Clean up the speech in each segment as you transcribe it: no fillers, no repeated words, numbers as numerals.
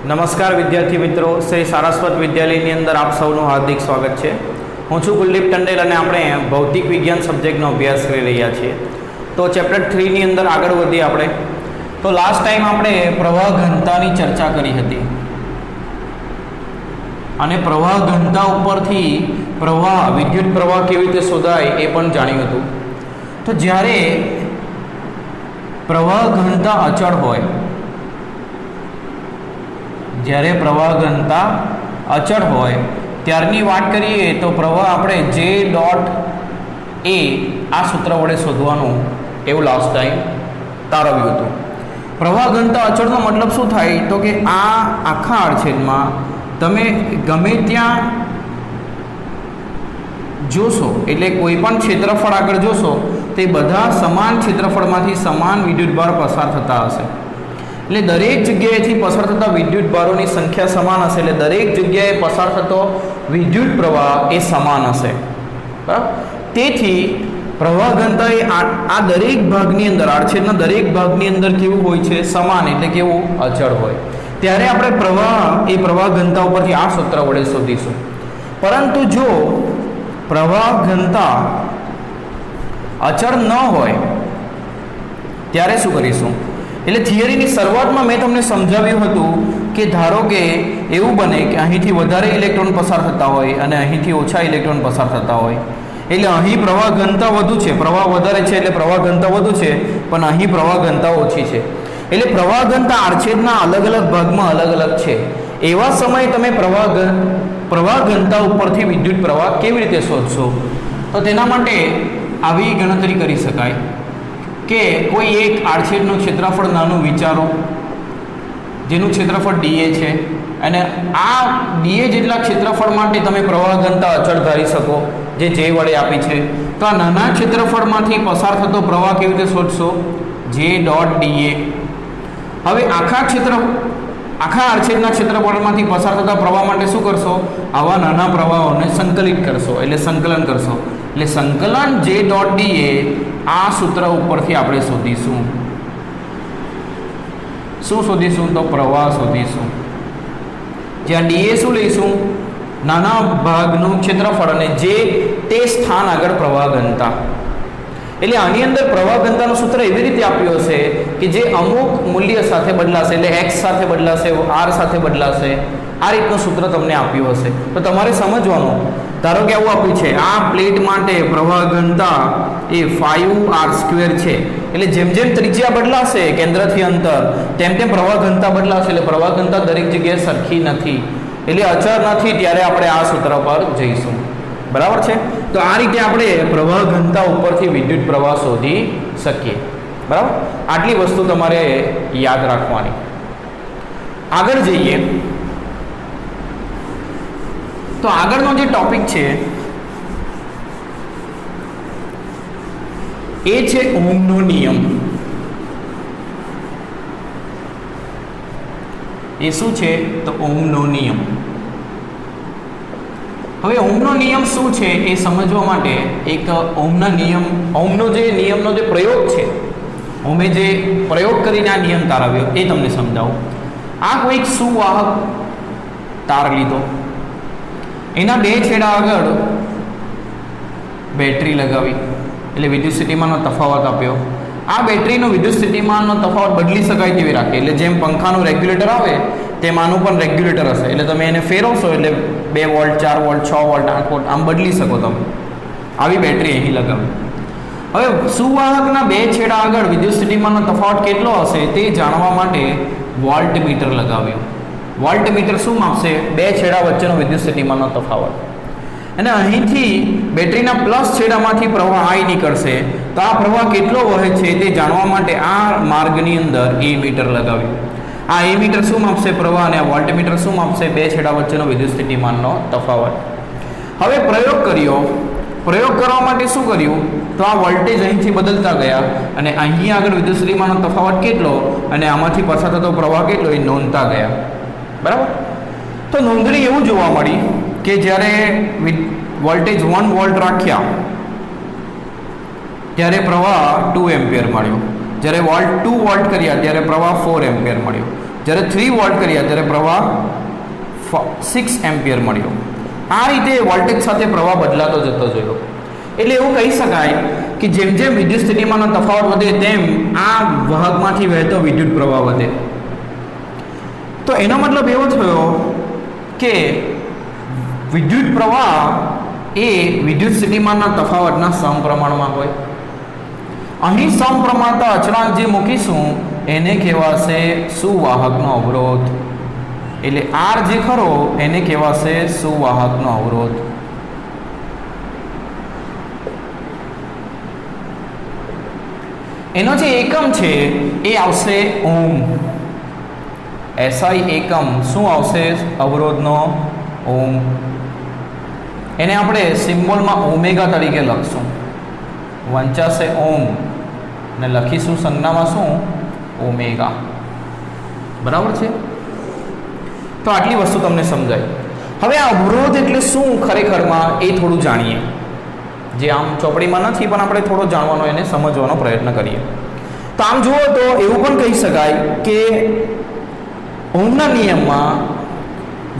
નમસ્કાર વિદ્યાર્થી મિત્રો, શ્રી સારસ્વત વિદ્યાલયની અંદર આપ સૌનું હાર્દિક સ્વાગત છે. હું છું કુલદીપ ટંડેલ અને આપણે ભૌતિક વિજ્ઞાન સબ્જેક્ટનો અભ્યાસ કરી રહ્યા છીએ. તો ચેપ્ટર 3 ની અંદર આગળ વધીએ આપણે. તો લાસ્ટ ટાઈમ આપણે પ્રવાહ ઘનતાની ચર્ચા કરી હતી અને પ્રવાહ ઘનતા ઉપરથી વિદ્યુત પ્રવાહ કેવી રીતે શોધાય એ પણ જાણ્યું હતું. તો જ્યારે પ્રવાહ ઘનતા અચળ હોય, જ્યારે પ્રવાહ ઘનતા અચળ હોય ત્યારની વાત કરીએ તો પ્રવાહ આપણે જે ડોટ એ આ સૂત્ર વડે શોધવાનું એવું લાસ્ટ ટાઈમ તારવ્યું હતું. પ્રવાહ ઘનતા અચળનો મતલબ શું થાય તો કે આ આખા આડછેદમાં તમે ગમે ત્યાં જોશો, એટલે કોઈ પણ ક્ષેત્રફળ આગળ જોશો તે બધા સમાન ક્ષેત્રફળમાંથી સમાન વિદ્યુતભાર પસાર થતા હશે. એટલે દરેક જગ્યાએથી પસાર થતા વિદ્યુતભારોની સંખ્યા સમાન હશે, એટલે દરેક જગ્યાએ પસાર થતો વિદ્યુત પ્રવાહ એ સમાન હશે. બરાબર? તેથી પ્રવાહ ઘનતા એ આ દરેક ભાગની અંદર, આડછેદના દરેક ભાગની અંદર કેવું હોય છે? સમાન, એટલે કેવું? અચળ હોય. ત્યારે આપણે પ્રવાહ ઘનતા ઉપરથી આ સૂત્ર વડે શોધીશું. પરંતુ જો પ્રવાહ ઘનતા અચળ ન હોય ત્યારે શું કરીશું? એટલે થિયરીની શરૂઆતમાં મેં તમને સમજાવ્યું હતું કે ધારો કે એવું બને કે અહીંથી વધારે ઇલેક્ટ્રોન પસાર થતા હોય અને અહીંથી ઓછા ઇલેક્ટ્રોન પસાર થતા હોય. એટલે અહીં પ્રવાહ ઘનતા વધુ છે, પ્રવાહ વધારે છે એટલે પ્રવાહ ઘનતા વધુ છે, પણ અહીં પ્રવાહ ઘનતા ઓછી છે. એટલે પ્રવાહ ઘનતા આડછેદના અલગ અલગ ભાગમાં અલગ અલગ છે. એવા સમયે તમે પ્રવાહ ઘનતા ઉપરથી વિદ્યુત પ્રવાહ કેવી રીતે શોધશો? તો તેના માટે આવી ગણતરી કરી શકાય કે કોઈ એક આડછેદનું ક્ષેત્રફળ નાનું વિચારો, જેનું ક્ષેત્રફળ dA છે, અને આ dA જેટલા ક્ષેત્રફળ માટે તમે પ્રવાહ ઘનતા અચળ ધારી શકો, જે J વડે આપી છે. તો આ નાના ક્ષેત્રફળમાંથી પસાર થતો પ્રવાહ કેવી રીતે શોધશો? J dot dA. હવે આખા આડછેદના ક્ષેત્રફળમાંથી પસાર થતા પ્રવાહ માટે શું કરશો? આવા નાના પ્રવાહોને સંકલિત કરશો, એટલે સંકલન કરશો. એટલે સંકલન J ડોટ dA આ સૂત્ર ઉપરથી આપણે શોધીશું. શું શોધીશું? તો પ્રવાહ શોધીશું. જ્યાં dA શું લઈશું? નાના ભાગનું ક્ષેત્રફળ, અને જે તે સ્થાન આગળ પ્રવાહ ઘનતા. એટલે આની અંદર પ્રવાહ ઘનતાનું સૂત્ર એવી રીતે આપ્યું હશે કે જે અમુક મૂલ્ય સાથે બદલાશે, એટલે x સાથે બદલાશે, r સાથે બદલાશે. આ રીતનું સૂત્ર તમને આપ્યું હશે. તો તમારે સમજવાનું, ધારો કે આવું આપ્યું છે, આ પ્લેટ માટે પ્રવાહ ઘનતા એ 5r² છે. એટલે જેમ જેમ ત્રિજ્યા બદલાશે કેન્દ્રથી અંતર, તેમ તેમ પ્રવાહ ઘનતા બદલાશે. એટલે પ્રવાહ ઘનતા દરેક જગ્યાએ સરખી નથી, એટલે અચળ નથી. ત્યારે આપણે આ સૂત્ર પર જઈશું. બરાબર છે? તો આ રીતે આપણે પ્રવાહ ઘનતા ઉપરથી વિદ્યુત પ્રવાહ શોધી શકીએ. બરાબર? આટલી વસ્તુ તમારે યાદ રાખવાની. આગળ જઈએ તો આગળનો જે ટોપિક છે એ છે ઓહમનો નિયમ. એ શું છે? તો ઓહમનો નિયમ. હવે ઓહમનો નિયમ શું છે એ સમજવા માટે એક ઓહમનો જે નિયમનો જે પ્રયોગ છે, ઓહમે જે પ્રયોગ કરીને આ નિયમ તારવ્યો એ તમને સમજાવું. આ કોઈક સુવાહક તાર લીધો, એના બે છેડા આગળ બેટરી લગાવી, એટલે વિદ્યુત સ્થિતિમાનનો તફાવત આપ્યો. આ બેટરીનો વિદ્યુત સ્થિતિમાનનો તફાવત બદલી શકાય તેવી રાખે, એટલે જેમ પંખાનું રેગ્યુલેટર આવે તેમ આનું પણ રેગ્યુલેટર હશે. એટલે તમે એને ફેરવશો એટલે 2 વોલ્ટ, 4 વોલ્ટ, 6 વોલ્ટ, 8 વોલ્ટ આમ બદલી શકો તમે. આવી બેટરી અહીં લગાવી. હવે સુવાહકના બે છેડા આગળ વિદ્યુત સ્થિતિમાનનો તફાવત કેટલો હશે તે જાણવા માટે વોલ્ટમીટર લગાવ્યું. વોલ્ટમીટર શું માપશે? બે છેડા વચ્ચેનો વિદ્યુત સ્થિતિમાનનો તફાવત. અને અહીંથી બેટરીના પ્લસ છેડામાંથી પ્રવાહ I નીકળશે, તો આ પ્રવાહ કેટલો વહે છે તે જાણવા માટે આ માર્ગની અંદર મીટર લગાવ્યું. આ મીટર શું માપશે? પ્રવાહ. અને આ વોલ્ટમીટર શું માપશે? બે છેડા વચ્ચેનો વિદ્યુત સ્થિતિમાનનો તફાવત. હવે પ્રયોગ કર્યો. પ્રયોગ કરવા માટે શું કર્યું? તો આ વોલ્ટેજ અહીંથી બદલતા ગયા અને અહીં આગળ વિદ્યુત સ્થિતિમાનનો તફાવત કેટલો અને આમાંથી પસાર થતો પ્રવાહ કેટલો એ નોંધતા ગયા. બરાબર? તો નોંધણી એવું જોવા મળી કે જ્યારે વોલ્ટેજ 1 વોલ્ટ રાખ્યા ત્યારે પ્રવાહ 2 એમ્પિયર મળ્યો. જ્યારે 2 વોલ્ટ કર્યા ત્યારે પ્રવાહ 4 એમ્પિયર મળ્યો. જ્યારે 3 વોલ્ટ કર્યા ત્યારે પ્રવાહ 6 એમ્પિયર મળ્યો. આ રીતે વોલ્ટેજ સાથે પ્રવાહ બદલાતો જતો જોયો. એટલે એવું કહી શકાય કે જેમ જેમ વિદ્યુત સ્થિતિમાનનો તફાવત વધે તેમ આ વાહકમાંથી વહેતો વિદ્યુત પ્રવાહ વધે. તો એનો મતલબ એવો થયો કે વિદ્યુત પ્રવાહ એ વિદ્યુત સ્થિતિમાનના તફાવતના સમપ્રમાણમાં હોય. અહીં સમપ્રમાણતા અચળાંક જે મૂકીશું એને કહેવાશે સુવાહકનો અવરોધ. એટલે R જે ખરો એને કહેવાશે સુવાહકનો અવરોધ. એનો જે એકમ છે એ આવશે ઓમ. SI એકમ શું આવશે? અવરોધનો ઓમ. એને આપણે સિમ્બોલમાં ઓમેગા તરીકે લખશું. વંચાશે ઓમ અને લખીશું સંજ્ઞામાં શું? ઓમેગા. બરાબર છે? તો આટલી વસ્તુ તમને સમજાય. હવે આ અવરોધ એટલે શું ખરેખરમાં એ થોડું જાણીએ. જે આમ ચોપડીમાં નથી પણ આપણે થોડો જાણવાનો એને સમજવાનો પ્રયત્ન કરીએ. તો આમ જુઓ તો એવું પણ કહી શકાય કે ઓહમના નિયમમાં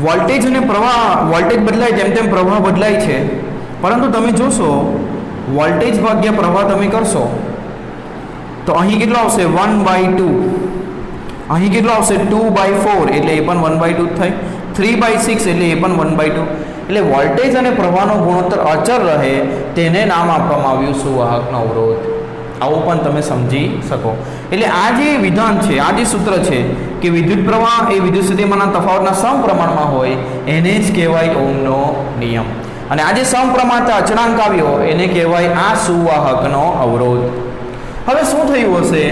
વોલ્ટેજ અને પ્રવાહ, વોલ્ટેજ બદલાય તેમ તેમ પ્રવાહ બદલાય છે. પરંતુ તમે જોશો વોલ્ટેજ ભાગ્યા પ્રવાહ તમે કરશો તો અહીં કેટલો આવશે? 1/2. અહીં કેટલો આવશે? 2/4 એટલે એ પણ 1/2 થાય. 3/6 એટલે એ પણ 1/2. એટલે વોલ્ટેજ અને પ્રવાહનો ગુણોત્તર અચળ રહે તેને નામ આપવામાં આવ્યું સુવાહકનો અવરોધ. આવું પણ તમે સમજી શકો. એટલે આ જે વિધાન છે, આ જે સૂત્ર છે કે વિદ્યુત પ્રવાહ એ વિદ્યુત સ્થિતિમાનના તફાવતના સમપ્રમાણમાં હોય એને જ કહેવાય ઓહમનો નિયમ. અને આ જે સમપ્રમાણતા અચળાંક આવ્યો એને કહેવાય આ સુવાહકનો અવરોધ. હવે શું થયું હશે?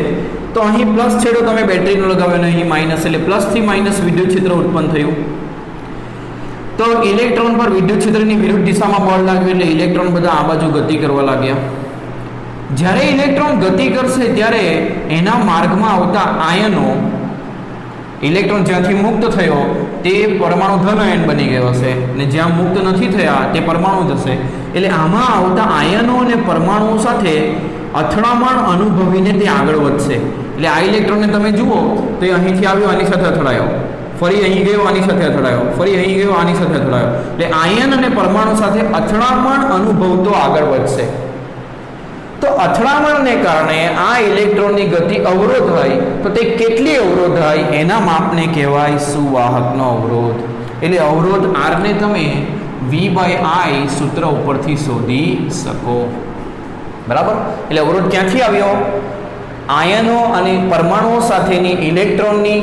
તો અહીં પ્લસ છેડો તમે બેટરીનો લગાવ્યો અને અહીં માઇનસ, એટલે પ્લસથી માઇનસ વિદ્યુત ક્ષેત્ર ઉત્પન્ન થયું. તો ઇલેક્ટ્રોન પર વિદ્યુત ક્ષેત્રની વિરુદ્ધ દિશામાં બળ લાગ્યું એટલે ઇલેક્ટ્રોન બધા આ બાજુ ગતિ કરવા લાગ્યા. જ્યારે ઇલેક્ટ્રોન ગતિ કરશે ત્યારે એના માર્ગમાં આવતા આયનો, ઇલેક્ટ્રોન જ્યાંથી મુક્ત થયો તે પરમાણુ ધન આયન બની ગયો હશે અને જ્યાં મુક્ત નથી થયા તે પરમાણુ થશે. એટલે આમાં આવતા આયનો અને પરમાણુઓ સાથે અથડામણ અનુભવીને તે આગળ વધશે. એટલે આ ઇલેક્ટ્રોનને તમે જુઓ તો એ અહીંથી આવ્યો, આની સાથે અથડાયો, ફરી અહીં ગયો, આની સાથે અથડાયો, ફરી અહીં ગયો, આની સાથે અથડાયો. એટલે આયન અને પરમાણુ સાથે અથડામણ અનુભવતો આગળ વધશે. તો અથડામણને કારણે આ ઇલેક્ટ્રોનની ગતિ અવરોધાય. તો તે કેટલી અવરોધાય એના માપને કહેવાય સુવાહકનો અવરોધ. એટલે અવરોધ R ને તમે V/I સૂત્ર ઉપરથી શોધી શકો. બરાબર? એટલે અવરોધ ક્યાંથી આવ્યો? આયનો અને પરમાણુઓ સાથેની ઇલેક્ટ્રોનની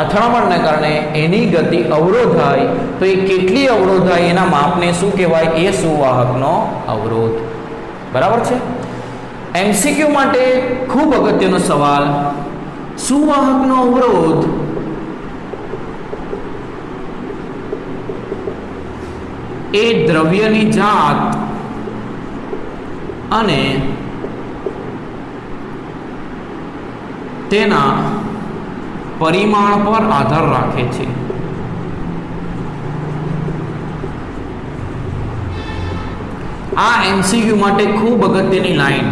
અથડામણને કારણે એની ગતિ અવરોધાય. તો એ કેટલી અવરોધાય એના માપને શું કહેવાય? એ સુવાહકનો અવરોધ. બરાબર છે? MCQ માટે ખૂબ અગત્યનો સવાલ, સુવાહકનો અવરોધ એ દ્રવ્યની જાત અને તેના પરિમાણ પર આધાર રાખે છે. આ MCQ માટે ખૂબ અગત્યની લાઈન.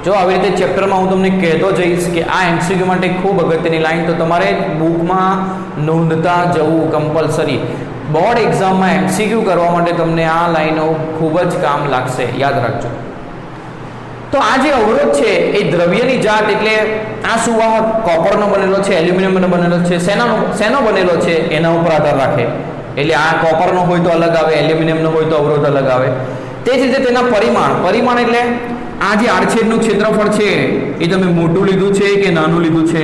જો આવી રીતે ચેપ્ટરમાં હું તમને કહેતો જઈશ કે આ MCQ માટે ખૂબ અગત્યની લાઈન, તો તમારે બુકમાં નોંધતા જવું કમ્પલસરી. બોર્ડ એક્ઝામમાં MCQ કરવા માટે તમને આ લાઈનો ખૂબ જ કામ લાગશે, યાદ રાખજો. તો આ જે અવરોધ છે એ દ્રવ્યની જાત, એટલે આ સુવાહક કોપરનો બનેલો છે, એલ્યુમિનિયમનો બનેલો છે, શેનો બનેલો છે એના ઉપર આધાર રાખે. એટલે આ કોપરનો હોય તો અલગ આવે, એલ્યુમિનિયમનો હોય તો અવરોધ અલગ આવે. તે જ રીતે તેના પરિમાણ એટલે આ જે આડછેદનું ક્ષેત્રફળ છે એ તમે મોટું લીધું છે કે નાનું લીધું છે.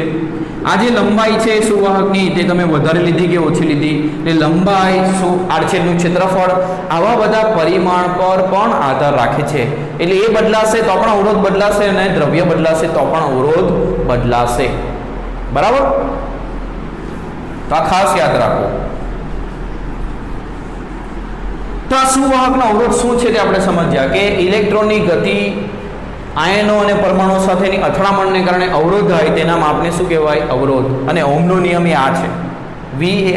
આ જે લંબાઈ છે સુવાહકની તે તમે વધારે લીધી કે ઓછી લીધી. એટલે લંબાઈ, આડછેદનું ક્ષેત્રફળ, આવા બધા પરિમાણ પર પણ આધાર રાખે છે. એટલે એ બદલાશે તો પણ અવરોધ બદલાશે અને દ્રવ્ય બદલાશે તો પણ અવરોધ બદલાશે. બરાબર? તો આ ખાસ યાદ રાખો. તો આ સુવાહકનો અવરોધ શું છે તે આપણે સમજ્યા કે ઇલેક્ટ્રોનની ગતિ આયનો અને પરમાણુ સાથેની અથડામણને કારણે અવરોધ થાય તેના માપને શું કહેવાય? અવરોધ. અને ઓહમનો નિયમ એ આ છે. V A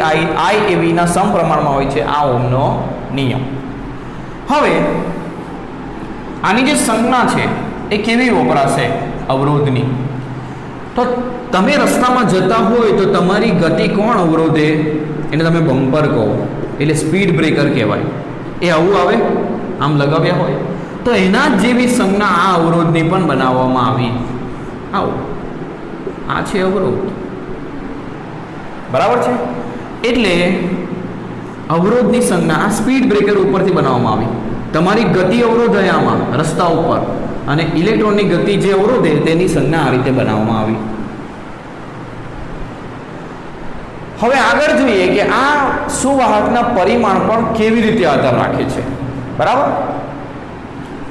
I A V ના સમપ્રમાણમાં હોય છે. આ ઓહમનો નિયમ. હવે આની જે સંજ્ઞા છે એ કેવી વપરાશે અવરોધની? તો તો તમે રસ્તામાં જતા હોય તો તમારી ગતિ કોણ અવરોધે? એને તમે બમ્પર કહો, એટલે સ્પીડ બ્રેકર કહેવાય. એ આવું આવે, આમ લગાવ્યા હોય તો એના જ જેવી સંજ્ઞા આ અવરોધની પણ બનાવવામાં આવી. આવું આ છે અવરોધ, બરાબર છે. એટલે અવરોધની સંજ્ઞા આ સ્પીડ બ્રેકર ઉપરથી બનાવવામાં આવી. તમારી ગતિ અવરોધ આમાં રસ્તા ઉપર અને ઇલેક્ટ્રોનની ગતિ જે અવરોધે તેની સંજ્ઞા આ રીતે બનાવવામાં આવી. હવે આગળ જોઈએ કે આ સુવાહકના પરિમાણ પણ કેવી રીતે આધાર રાખે છે, બરાબર.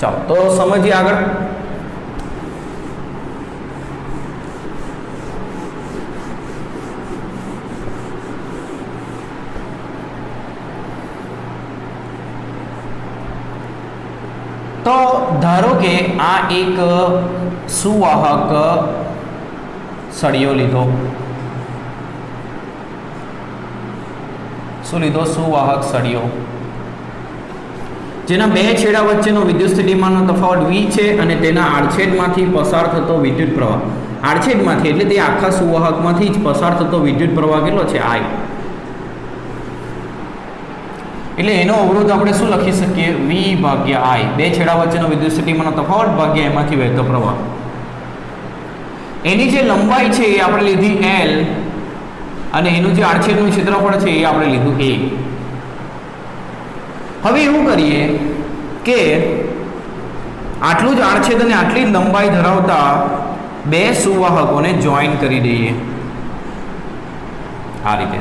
ચાલો તો સમજીએ આગળ. તો ધારો કે આ એક સુવાહક સળિયો લીધો. શું લીધો? સુવાહક સળિયો, જેના બે છેડા વચ્ચેનો વિદ્યુત સ્થિતિમાનનો તફાવત V છે અને તેના આડછેદમાંથી પસાર થતો વિદ્યુત પ્રવાહ, આડછેદમાંથી એટલે તે આખા સુવાહકમાંથી જ પસાર થતો વિદ્યુત પ્રવાહ કેટલો છે? I. એટલે એનો અવરોધ આપણે શું લખી શકીએ? V ભાગ્યા I, બે છેડા વચ્ચેનો વિદ્યુત સ્થિતિમાનનો તફાવત ભાગ્યા એમાંથી વહેતો પ્રવાહ. એની જે લંબાઈ છે એ આપણે લીધી L અને એનું જે આડછેદનું ક્ષેત્રફળ છે એ આપણે લીધું A. હવે એવું કરીએ કે આટલું જ આડછેદ અને આટલી જ લંબાઈ ધરાવતા બે સુવાહકોને જોઈન કરી દઈએ આ રીતે.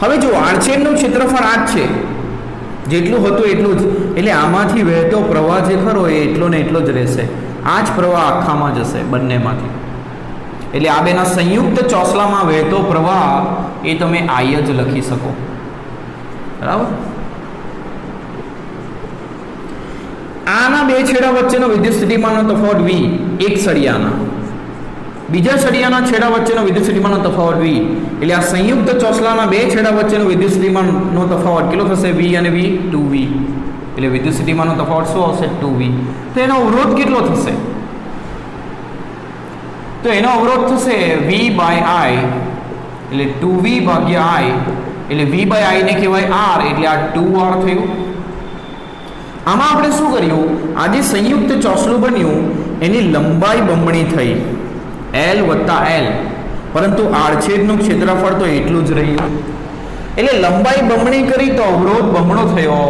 હવે જો આડછેદનું ક્ષેત્રફળ આ જ છે, જેટલું હતું એટલું જ, એટલે આમાંથી વહેતો પ્રવાહ જે ખરો એ એટલો ને એટલો જ રહેશે. આ જ પ્રવાહ આખામાં જશે બંનેમાંથી. એટલે આ બેના સંયુક્ત ચોસલામાં વહેતો પ્રવાહ એ તમે I જ લખી શકો, બરાબર. આના બે છેડા વચ્ચેનો વિદ્યુત સ્થિતિમાનનો તફાવત V, એક સળિયાના, બીજા સળિયાના છેડા વચ્ચેનો વિદ્યુત સ્થિતિમાનનો તફાવત V, એટલે આ સંયુક્ત ચોસલાના બે છેડા વચ્ચેનો વિદ્યુત સ્થિતિમાનનો તફાવત કેટલો થશે? V અને V, 2V. એટલે વિદ્યુત સ્થિતિમાનનો તફાવત શું આવશે? 2V. તો એનો અવરોધ કેટલો થશે? તો એનો અવરોધ થશે V બાય I, એટલે 2V ભાગ્યા I, એટલે V બાય I ને કહેવાય R, એટલે આ 2R થયું. આમાં આપણે શું કર્યું? આ જે સંયુક્ત ચોસલું બન્યું એની લંબાઈ બમણી થઈ, L વત્તા L, પરંતુ આડછેદનું ક્ષેત્રફળ તો એટલું જ રહ્યું. એટલે લંબાઈ બમણી કરી તો અવરોધ બમણો થયો.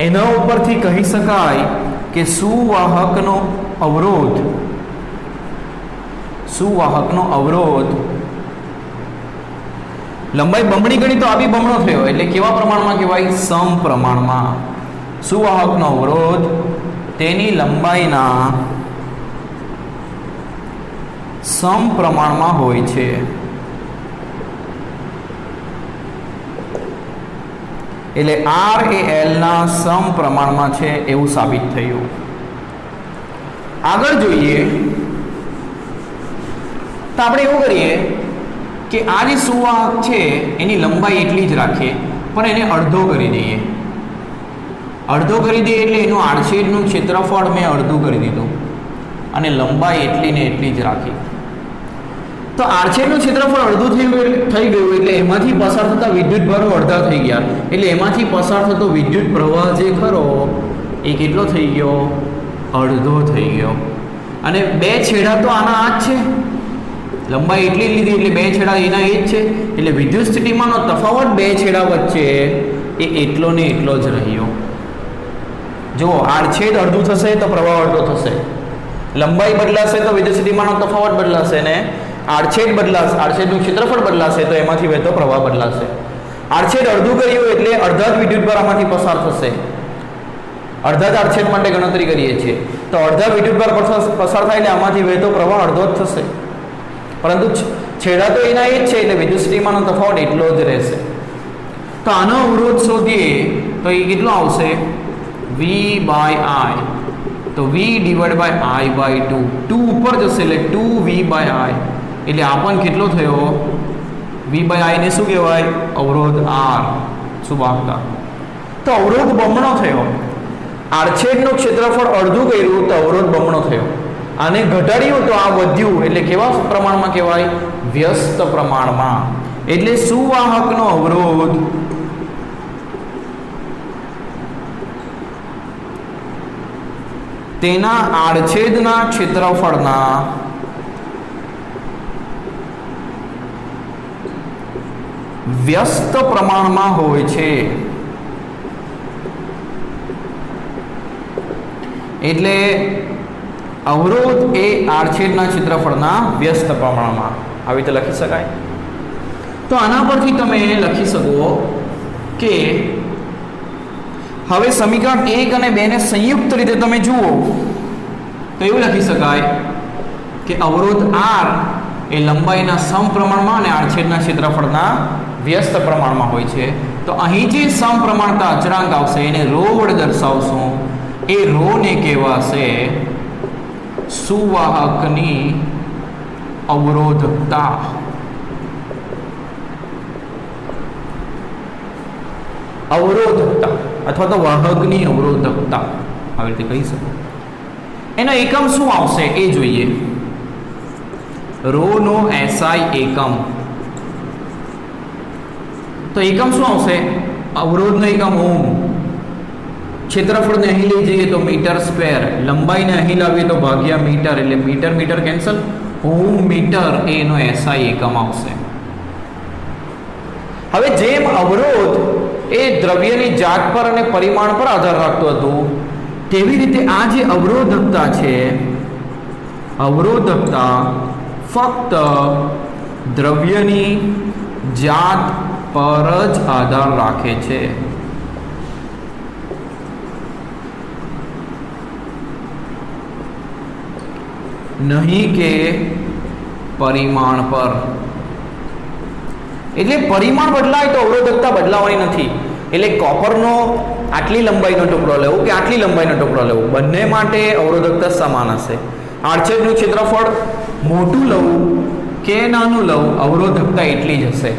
એના ઉપરથી કહી શકાય કે સુવાહકનો અવરોધ લંબાઈ બમણી કરી તો આ બી બમણો થયો. એટલે કેવા પ્રમાણમાં કહેવાય? સમપ્રમાણમાં. સુવાહકનો અવરોધ તેની લંબાઈના સમપ્રમાણમાં હોય છે. એટલે R એ L ના સમપ્રમાણમાં છે એવું સાબિત થયું. આગળ જોઈએ તો આપણે એવું કરીએ કે આ જે સુવાહક છે એની લંબાઈ એટલી જ રાખીએ, પણ એને અડધો કરી દઈએ. અડધો કરી દઈએ એટલે એનું આડછેદનું ક્ષેત્રફળ મેં અડધું કરી દીધું અને લંબાઈ એટલી ને એટલી જ રાખી. તો આડછેદનું ક્ષેત્રફળ અડધું થઈ ગયું એટલે એમાંથી પસાર થતા વિદ્યુત ભારો અડધા થઈ ગયા. એટલે એમાંથી પસાર થતો વિદ્યુત પ્રવાહ જે ખરો એ કેટલો થઈ ગયો? અડધો થઈ ગયો. અને બે છેડા તો આના આ જ છે, લંબાઈ એટલી લીધી એટલે બે છેડા એના એ જ છે. એટલે વિદ્યુત સ્થિતિમાનનો તફાવત બે છેડા વચ્ચે એ એટલો ને એટલો જ રહ્યો. જો આડછેદ અડધું થશે તો પ્રવાહ અડધો થશે, લંબાઈ બદલાશે તો વિદ્યુત સ્થિતિમાનનો તફાવત બદલાશે, ને આડછેદ બદલાશે, આડછેદનું ક્ષેત્રફળ બદલાશે તો એમાંથી વહેતો પ્રવાહ બદલાશે. આડછેદ અડધું કર્યું એટલે અડધા જ વિદ્યુતભાર આમાંથી પસાર થશે. અડધા જ આડછેદ માટે ગણતરી કરીએ છીએ તો અડધા વિદ્યુતભાર પસાર થાય એટલે આમાંથી વહેતો પ્રવાહ અડધો જ થશે, પરંતુ છેડા તો એના એ જ છે એટલે વિદ્યુત સ્થિતિમાનનો તફાવત એટલો જ રહેશે. તો આનો અવરોધ શોધીએ તો એ કેટલો આવશે? V બાય I, તો V divide by I by 2, 2 ઉપર જશે એટલે 2V બાય I, એટલે આ પણ કેટલો થયો? V બાય I ને શું કહેવાય? અવરોધ R, સુવાહકતા. તો અવરોધ બમણો થયો. આડછેદનું ક્ષેત્રફળ અડધું કર્યું તો અવરોધ બમણો થયો. આને ઘટાડ્યું તો આ વધ્યું, એટલે કેવા પ્રમાણમાં કહેવાય? વ્યસ્ત પ્રમાણમાં. એટલે સુવાહકનો અવરોધ તેના આડછેદના ક્ષેત્રફળના વ્યસ્ત પ્રમાણમાં હોય છે. એટલે અવરોધ એ આડછેદના ક્ષેત્રફળના વ્યસ્ત પ્રમાણમાં, આવી રીતે લખી શકાય. તો આના પરથી તમે લખી શકો કે હવે સમીકરણ 1 અને 2 ને સંયુક્ત રીતે તમે જુઓ તો એવું લખી શકાય કે અવરોધ R એ લંબાઈના સમપ્રમાણમાં અને આડછેદના ક્ષેત્રફળના વ્યસ્ત પ્રમાણમાં હોય છે. તો અહીં જે સમપ્રમાણતા અચળાંક આવશે એને રો વડે દર્શાવશું. એ રો ને કહેવાશે સુવાહકની અવરોધકતા. અવરોધકતા અથવા તો વાહકની અવરોધકતા આવી રીતે કહી શકો. એનો એકમ શું આવશે એ જોઈએ. રો નો SI એકમ. તો એકમ શું આવશે? અવરોધનો એકમ ઓમ. ક્ષેત્રફળને અહીં લઈ જઈએ તો મીટર સ્ક્વેર, લંબાઈને અહીં લાવીએ તો ભાગ્યા મીટર, એટલે મીટર મીટર કેન્સલ, ઓમ મીટર એનો SI એકમ આવશે. હવે જેમ અવરોધ એ દ્રવ્યની જાત પર અને પરિમાણ પર આધાર રાખતું હતું, તેવી રીતે આ જે અવરોધકતા છે, અવરોધકતા ફક્ત દ્રવ્યની જાત પર જ આધાર રાખે છે. નહીં કે પરિમાણ પર. એટલે પરિમાણ બદલાય તો અવરોધકતા બદલાવાની નથી. એટલે કોપરનો આટલી લંબાઈનો ટુકડો લેવો કે આટલી લંબાઈનો ટુકડો લેવો, બંને માટે અવરોધકતા સમાન હશે. આડછેદનું ક્ષેત્રફળ મોટું લઉં કે નાનું લઉં, અવરોધકતા એટલી જ હશે.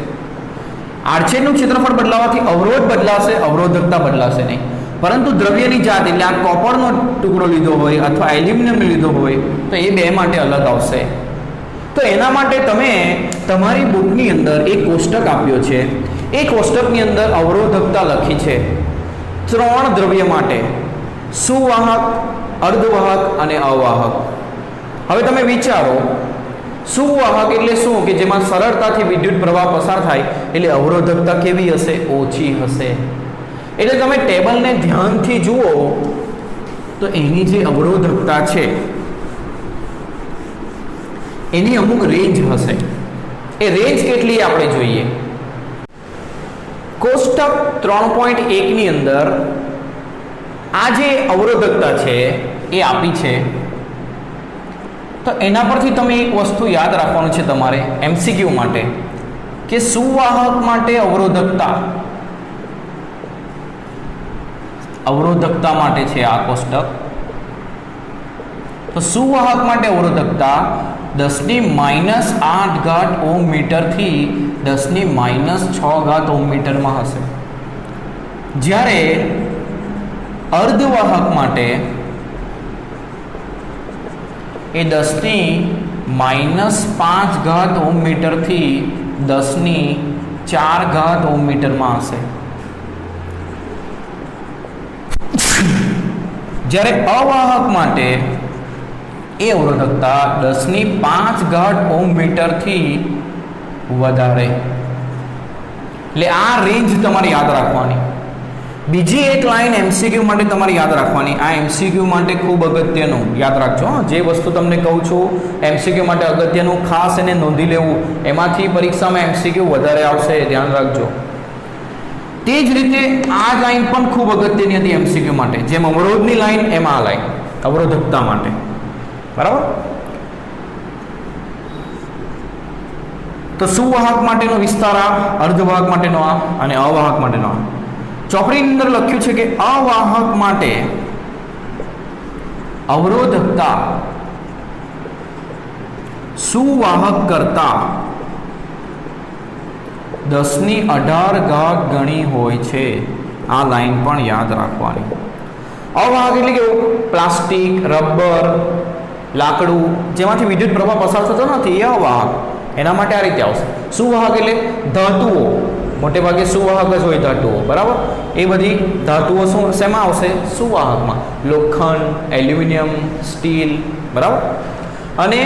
આડછેદનું ક્ષેત્રફળ બદલાવાથી અવરોધ બદલાશે, અવરોધકતા બદલાશે નહીં. પરંતુ દ્રવ્યની જાત એટલે આ કોપરનો ટુકડો લીધો હોય અથવા એલ્યુમિનિયમ લીધો હોય તો એ બે માટે અલગ આવશે. તો એના માટે તમે તમારી બુકની અંદર એક કોષ્ટક આપ્યો છે. એ કોષ્ટકની અંદર અવરોધકતા લખી છે 3 દ્રવ્ય માટે: સુવાહક, અર્ધવાહક અને અવાહક. હવે તમે વિચારો, સુવાહક એટલે શું? કે જેમાં સરળતાથી વિદ્યુત પ્રવાહ પસાર થાય, એટલે અવરોધકતા કેવી હશે? ઓછી હશે. એટલે તમે ટેબલને ધ્યાનથી જુઓ તો એની જે અવરોધકતા છે એની અમુક રેન્જ હશે. એ રેન્જ કેટલી આપણે જોઈએ. કોષ્ટક 3.1 ની અંદર આ જે અવરોધકતા છે એ આપી છે. તો એના પરથી તમે એક વસ્તુ યાદ રાખવાનું છે તમારે MCQ માટે, કે સુવાહક માટે અવરોધકતા માટે છે આ કોષ્ટક. તો સુવાહક માટે અવરોધકતા 10⁻8 ઓહ્મ મીટરથી 10⁻6 ઓહ્મ મીટરમાં હશે. જ્યારે અર્ધવાહક માટે એ 10⁻5 ઓહ્મ મીટરથી 10⁻4 ઓહ્મ મીટરમાં હશે. જ્યારે અવાહક માટે એ અવરોધકતા 10⁻5 ઓહ્મ મીટરથી વધારે. એટલે આ રેન્જ તમારે યાદ રાખવાની. બીજી એક લાઈન MCQ માટે તમારે યાદ રાખવાની. આ MCQ માટે ખૂબ અગત્યનું યાદ રાખજો. જે વસ્તુ તમને કહું છું MCQ માટે અગત્યનું, ખાસ એને નોંધી લેવું. એમાંથી પરીક્ષામાં MCQ વધારે આવશે, ધ્યાન રાખજો. તે જ રીતે આ લાઈન પણ ખૂબ અગત્યની હતી MCQ માટે. જેમ અવરોધની લાઈન, એમ આ લાઈન અવરોધકતા માટે. બરાબર? તો સુવાહક માટેનો વિસ્તાર આ, અર્ધવાહક માટેનો આ અને અવાહક માટેનો આ. ચોપડીની અંદર લખ્યું છે કે અવાહક માટે અવરોધકતા સુવાહક કરતા 10⁻18 ગણી હોય છે. આ લાઈન પણ યાદ રાખવાની. અવાહક એટલે કેવું? પ્લાસ્ટિક, રબર, લાકડું જેમાંથી વિદ્યુત પ્રવાહ પસાર થતો નથી એ અવાહક, એના માટે આ રીતે આવશે. સુવાહક એટલે ધાતુઓ, મોટે ભાગે સુવાહક જ હોય ધાતુઓ, બરાબર. એ બધી ધાતુઓ શું શેમાં આવશે? સુવાહકમાં. લોખંડ, એલ્યુમિનિયમ, સ્ટીલ, બરાબર. અને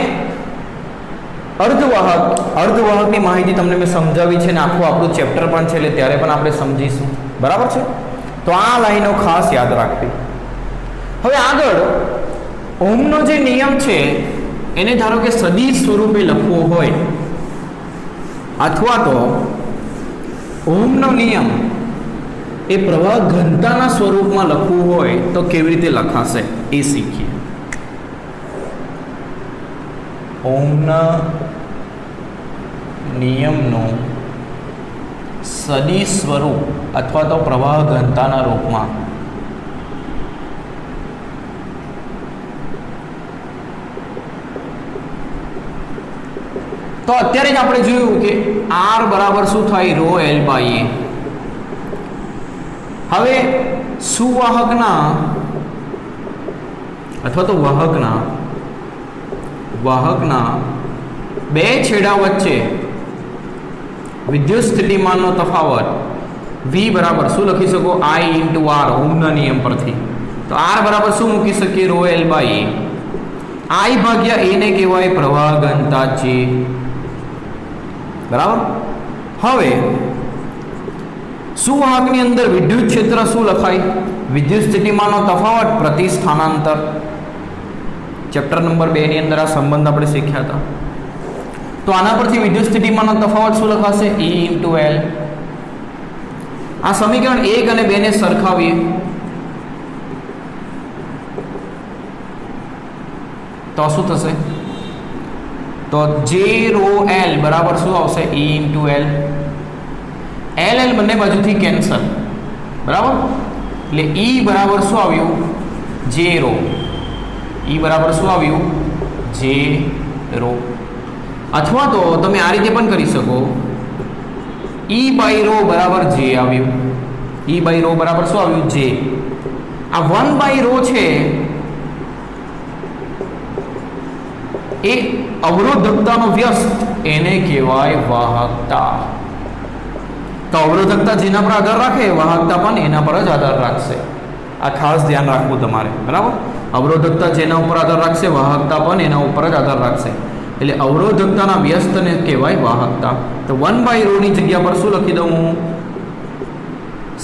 અર્ધવાહકની માહિતી તમને મેં સમજાવી છે ને આખું આપણું ચેપ્ટર પણ છે, એટલે ત્યારે પણ આપણે સમજીશું, બરાબર છે. તો આ લાઈનો ખાસ યાદ રાખવી. હવે આગળ ઓહમનો જે નિયમ છે એને ધારો કે સદિશ સ્વરૂપે લખવો હોય, અથવા તો ઓહમનો નિયમ એ પ્રવાહ ઘનતાના સ્વરૂપમાં લખવું હોય તો કેવી રીતે લખાશે એ શીખીએ. ઓહમના નિયમનું સદિશ સ્વરૂપ અથવા તો પ્રવાહ ઘનતાના રૂપમાં તો અત્યારે જ આપણે જોયું કે R બરાબર શું થાય? ρ L બાય A. હવે સુવાહકના અથવા તો વાહકના બે છેડા વચ્ચે વિદ્યુત સ્થિતિમાનનો તફાવત V બરાબર શું લખી શકો? I × R, ઓહમના નિયમ પરથી. તો R બરાબર શું મૂકી શકીએ? ρ L બાય A. I ભાગ્યા A ને કહેવાય પ્રવાહ ઘનતા J, બરાબર. હવે સુવાહકની અંદર વિદ્યુત ક્ષેત્ર શું લખાય? વિદ્યુત સ્થિતિમાનનો તફાવત પ્રતિ સ્થાનાંતર. ચેપ્ટર નંબર 2 ની અંદર આ સંબંધ આપણે શીખ્યા હતા. તો આના પરથી વિદ્યુત સ્થિતિમાનનો તફાવત શું લખાશે? E × L. આ સમીકરણ 1 અને 2 ને સરખાવીએ તો શું થશે? તો J ρ L બરાબર શું આવશે? E × L. L બંને બાજુથી કેન્સલ, બરાબર. એટલે E બરાબર શું આવ્યું? J ρ. E બરાબર શું આવ્યું? J ρ. અથવા તો તમે આ રીતે પણ કરી શકો, E બાય ρ બરાબર J આવ્યું. E બાય ρ બરાબર શું આવ્યું? J. આ 1 બાય ρ છે એ અવરોધકતાનો વ્યસ્ત, એને કહેવાય વાહકતા. તો અવરોધકતા જેના પર આધાર રાખે વાહકતા પણ એના પર જ આધાર રાખશે. આ ખાસ ધ્યાન રાખવું તમારે, બરાબર. અવરોધકતા જેના ઉપર આધાર રાખશે વાહકતા પણ એના ઉપર જ આધાર રાખશે. એટલે અવરોધકતાના વ્યસ્તને કહેવાય વાહકતા. તો 1 બાય ρ ની જગ્યા પર શું લખી દઉં હું?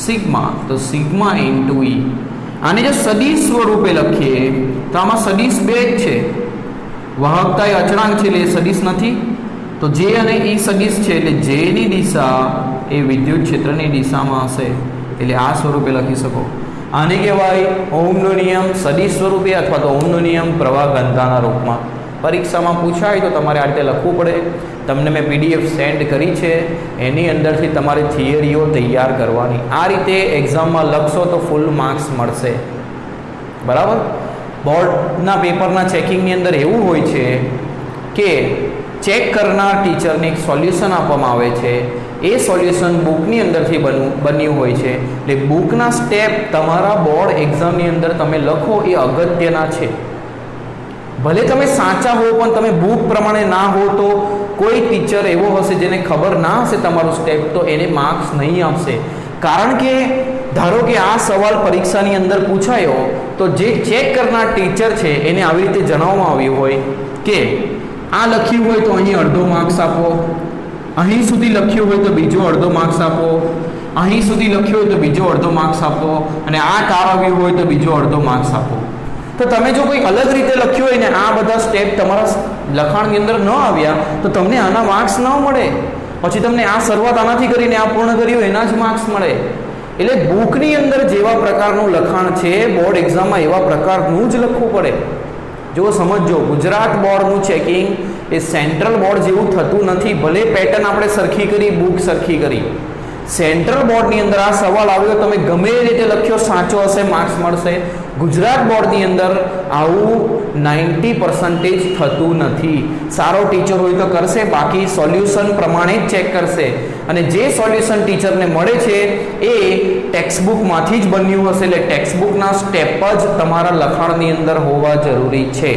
સિગ્મા. તો સિગ્મા × E. આને જો સદિશ સ્વરૂપે લખીએ તો આમાં સદિશ બે જ છે. વાહકતા એ અચળાંક છે એટલે એ સદિશ નથી. તો J અને E સદિશ છે એટલે J ની દિશા એ વિદ્યુત ક્ષેત્રની દિશામાં હશે, એટલે આ સ્વરૂપે લખી શકો. આને કહેવાય ઓહમનો નિયમ સદિશ સ્વરૂપે અથવા તો ઓહમનો નિયમ પ્રવાહ ઘનતાના રૂપમાં. પરીક્ષામાં પૂછાય તો તમારે આ રીતે લખવું પડે. તમને મેં PDF સેન્ડ કરી છે, એની અંદરથી તમારે થિયરીઓ તૈયાર કરવાની. આ રીતે એક્ઝામમાં લખશો તો ફૂલ માર્ક્સ મળશે, બરાબર. બોર્ડના પેપરના ચેકિંગની અંદર એવું હોય છે કે ચેક કરનાર ટીચરને એક સોલ્યુશન આપવામાં આવે છે. એ સોલ્યુશન બુકની અંદરથી બન્યું હોય છે. એટલે બુકના સ્ટેપ તમારા બોર્ડ એક્ઝામની અંદર તમે લખો એ અગત્યના છે. ભલે તમે સાચા હો પણ તમે બુક પ્રમાણે ના હો તો કોઈ ટીચર એવો હશે જેને ખબર ના હશે તમારું સ્ટેપ, તો એને માર્ક્સ નહીં આપશે. કારણ કે ધારો કે આ સવાલ પરીક્ષાની અંદર પૂછાયો તો જે ચેક કરનાર ટીચર છે એને આવી રીતે જણાવવામાં આવ્યું હોય કે આ લખ્યું હોય તો અહીં અડધો માર્ક્સ આપો, અહીં સુધી લખ્યું હોય તો બીજો અડધો માર્ક્સ આપો, અહીં સુધી લખ્યું હોય તો બીજો અડધો માર્ક્સ આપો, અને આ કાર આવ્યું હોય તો બીજો અડધો માર્ક્સ આપો. તો તમે જો કોઈ અલગ રીતે લખ્યું હોય ને આ બધા સ્ટેપ તમારા લખાણની અંદર ન આવ્યા તો તમને આના માર્ક્સ ન મળે. પછી તમને આ શરૂઆત આનાથી કરીને આ પૂર્ણ કર્યું એના જ માર્ક્સ મળે. એટલે બુકની અંદર જેવા પ્રકારનું લખાણ છે બોર્ડ એક્ઝામમાં એવા પ્રકારનું જ લખવું પડે. જો સમજો, ગુજરાત બોર્ડનું ચેકિંગ એ સેન્ટ્રલ બોર્ડ જેવું થતું નથી. ભલે પેટર્ન આપણે સરખી કરી, બુક સરખી કરી, સેન્ટ્રલ બોર્ડની અંદર આ સવાલ આવ્યો તમે ગમે એ રીતે લખ્યો સાચો હશે માર્ક્સ મળશે. ગુજરાત બોર્ડની અંદર આવું 90% થતું નથી. સારો ટીચર હોય તો કરશે, બાકી સોલ્યુશન પ્રમાણે જ ચેક કરશે. અને જે સોલ્યુશન ટીચરને મળે છે એ ટેક્સ્ટબુકમાંથી જ બન્યું હશે. એટલે ટેક્સ્ટબુકના સ્ટેપ જ તમારા લખાણની અંદર હોવા જરૂરી છે.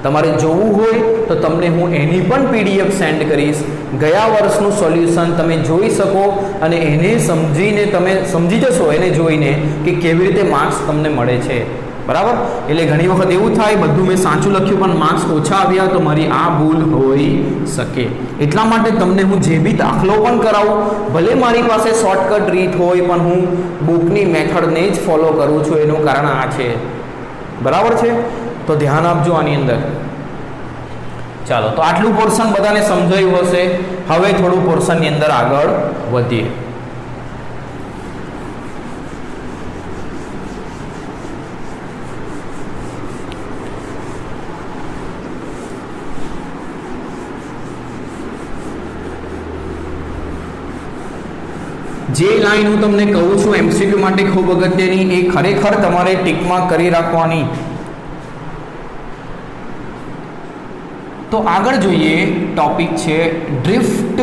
તમારે જોવું હોય તો તમને હું એની પણ PDF સેન્ડ કરીશ. ગયા વર્ષનું સોલ્યુશન તમે જોઈ શકો અને એને સમજીને તમે સમજી જશો એને જોઈને કે કેવી રીતે માર્ક્સ તમને મળે છે. બરાબર. એટલે ઘણી વખત એવું થાય બધું મેં સાચું લખ્યું પણ માર્ક્સ ઓછા આવ્યા તો મારી આ ભૂલ હોઈ શકે. એટલા માટે તમને હું જે બી દાખલો પણ કરાવું ભલે મારી પાસે શોર્ટકટ રીત હોય પણ હું બુકની મેથડને જ ફોલો કરું છું. એનું કારણ આ છે. બરાબર છે. તો ધ્યાન આપજો આની અંદર. ચાલો, તો આટલું પોર્શન બધાને સમજાયું હશે. હવે થોડું પોર્શનની અંદર આગળ વધીએ. જે લાઈન હું તમને કહું છું MCQ માટે ખૂબ અગત્યની, એ ખરેખર તમારે ટીકમાં કરી રાખવાની. તો આગળ જોઈએ, ટોપિક છે ડ્રિફ્ટ,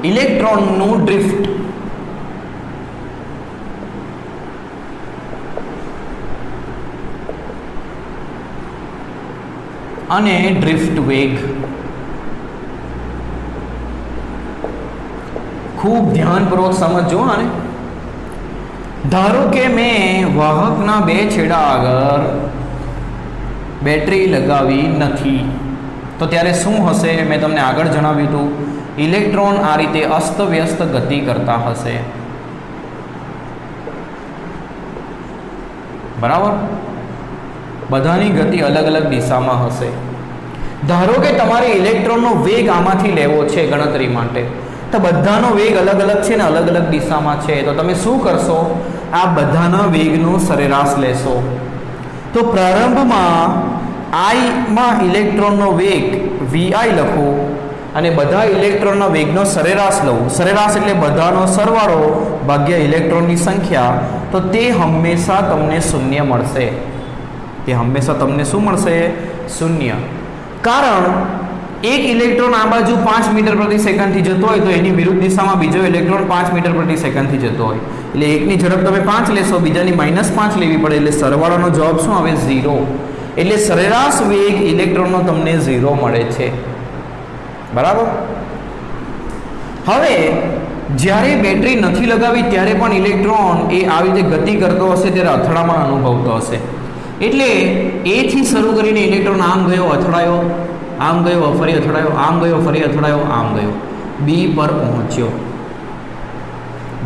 ઇલેક્ટ્રોનનું ડ્રિફ્ટ. અને ડ્રિફ્ટ વેગ. ખૂબ ધ્યાનપૂર્વક સમજો આને. ધારો કે મેં વાહકના બે છેડા આગળ બેટરી લગાવી નથી તો ત્યારે શું હશે? મેં તમને આગળ જણાવ્યું હતું, ઇલેક્ટ્રોન આ રીતે અસ્તવ્યસ્ત ગતિ કરતા હશે. બરાબર. બધાની ગતિ અલગ અલગ દિશામાં હશે. ધારો કે તમારે ઇલેક્ટ્રોનનો વેગ આમાંથી લેવો છે ગણતરી માટે, તો બધાનો વેગ અલગ અલગ છે ને અલગ અલગ દિશામાં છે. તો તમે શું કરશો? આ બધાના વેગનો સરેરાશ લેશો. તો પ્રારંભમાં આઈમાં ઇલેક્ટ્રોનનો વેગ vi લખો અને બધા ઇલેક્ટ્રોનના વેગનો સરેરાશ લઉં. સરેરાશ એટલે બધાનો સરવાળો ભાગ્યા ઇલેક્ટ્રોનની સંખ્યા. તો તે હંમેશા તમને શૂન્ય મળશે. તે હંમેશા તમને શું મળશે? શૂન્ય. કારણ એક ઇલેક્ટ્રોન આ બાજુ 5 મીટર પ્રતિ સેકન્ડથી જતો હોય તો એની વિરુદ્ધ દિશામાં બીજો ઇલેક્ટ્રોન 5 મીટર પ્રતિ સેકન્ડથી જતો હોય. એટલે એકની ઝડપ તમે 5 લેશો, બીજાની -5 લેવી પડે. એટલે સરવાળાનો જવાબ શું આવે? 0. એટલે સરેરાશ વેગ ઇલેક્ટ્રોનનો તમને 0 મળે છે. બરાબર. હવે જ્યારે બેટરી નથી લગાવી ત્યારે પણ ઇલેક્ટ્રોન એ આવી રીતે ગતિ કરતો હશે ત્યારે અથડામણ અનુભવતો હશે. એટલે એ થી શરૂ કરીને ઇલેક્ટ્રોન આમ ગયો, અથડાયો, આમ ગયો, ફરી અથડાયો, આમ ગયો, ફરી અથડાયો, આમ ગયો, બી પર પહોંચ્યો